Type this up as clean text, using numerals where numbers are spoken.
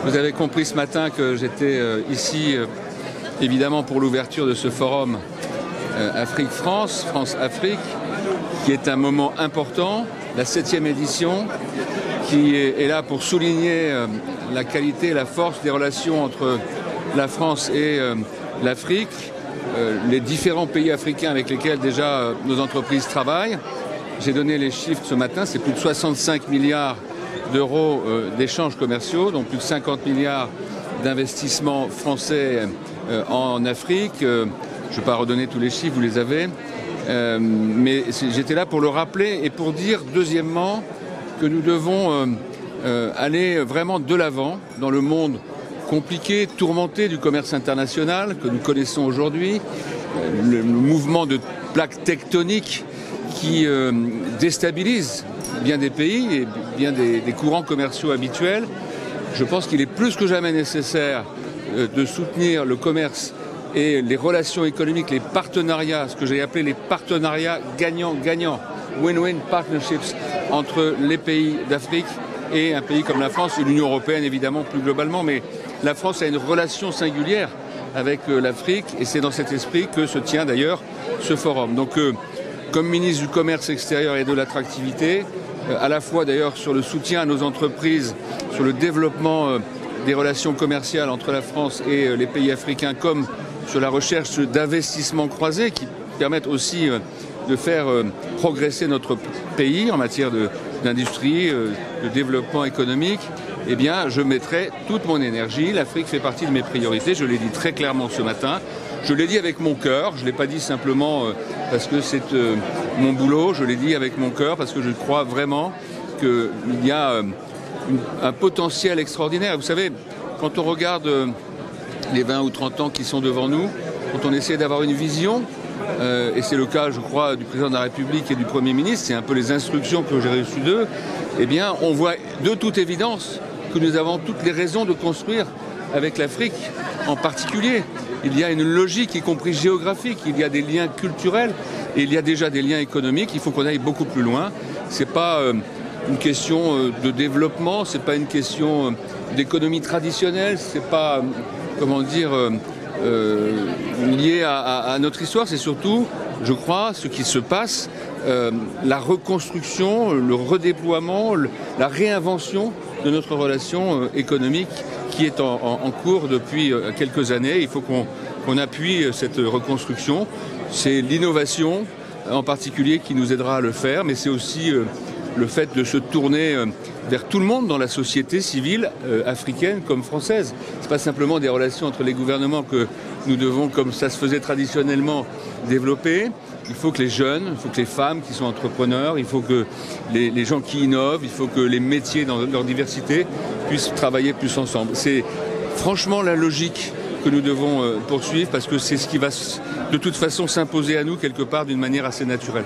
Vous avez compris ce matin que j'étais ici, évidemment, pour l'ouverture de ce forum Afrique-France, France-Afrique, qui est un moment important, la 7e édition, qui est là pour souligner la qualité et la force des relations entre la France et l'Afrique, les différents pays africains avec lesquels déjà nos entreprises travaillent. J'ai donné les chiffres ce matin, c'est plus de 65 milliards d'euros d'échanges commerciaux, donc plus de 50 milliards d'investissements français en Afrique. Je ne vais pas redonner tous les chiffres, vous les avez. Mais j'étais là pour le rappeler et pour dire, deuxièmement, que nous devons aller vraiment de l'avant dans le monde compliqué, tourmenté du commerce international que nous connaissons aujourd'hui, le mouvement de plaques tectoniques qui déstabilise bien des pays et bien des courants commerciaux habituels. Je pense qu'il est plus que jamais nécessaire de soutenir le commerce et les relations économiques, les partenariats, ce que j'ai appelé les partenariats gagnants-gagnants, win-win partnerships entre les pays d'Afrique et un pays comme la France et l'Union européenne évidemment plus globalement. Mais la France a une relation singulière avec l'Afrique et c'est dans cet esprit que se tient d'ailleurs ce forum. Donc comme ministre du Commerce extérieur et de l'attractivité, à la fois d'ailleurs sur le soutien à nos entreprises, sur le développement des relations commerciales entre la France et les pays africains, comme sur la recherche d'investissements croisés qui permettent aussi de faire progresser notre pays en matière d'industrie, de développement économique, eh bien, je mettrai toute mon énergie. L'Afrique fait partie de mes priorités, je l'ai dit très clairement ce matin. Je l'ai dit avec mon cœur, je ne l'ai pas dit simplement parce que c'est mon boulot, je l'ai dit avec mon cœur parce que je crois vraiment qu'il y a un potentiel extraordinaire. Vous savez, quand on regarde les 20 ou 30 ans qui sont devant nous, quand on essaie d'avoir une vision, et c'est le cas, je crois, du président de la République et du Premier ministre, c'est un peu les instructions que j'ai reçues d'eux, eh bien, on voit de toute évidence que nous avons toutes les raisons de construire avec l'Afrique en particulier. Il y a une logique, y compris géographique, il y a des liens culturels et il y a déjà des liens économiques. Il faut qu'on aille beaucoup plus loin. Ce n'est pas une question de développement, ce n'est pas une question d'économie traditionnelle, ce n'est pas, comment dire, lié à notre histoire. C'est surtout, je crois, ce qui se passe, la reconstruction, le redéploiement, la réinvention de notre relation économique qui est en cours depuis quelques années. Il faut qu'on appuie cette reconstruction. C'est l'innovation en particulier qui nous aidera à le faire, mais c'est aussi le fait de se tourner vers tout le monde dans la société civile africaine comme française. Ce n'est pas simplement des relations entre les gouvernements que nous devons, comme ça se faisait traditionnellement, développer. Il faut que les jeunes, il faut que les femmes qui sont entrepreneurs, il faut que les gens qui innovent, il faut que les métiers dans leur diversité puissent travailler plus ensemble. C'est franchement la logique que nous devons poursuivre parce que c'est ce qui va de toute façon s'imposer à nous quelque part d'une manière assez naturelle.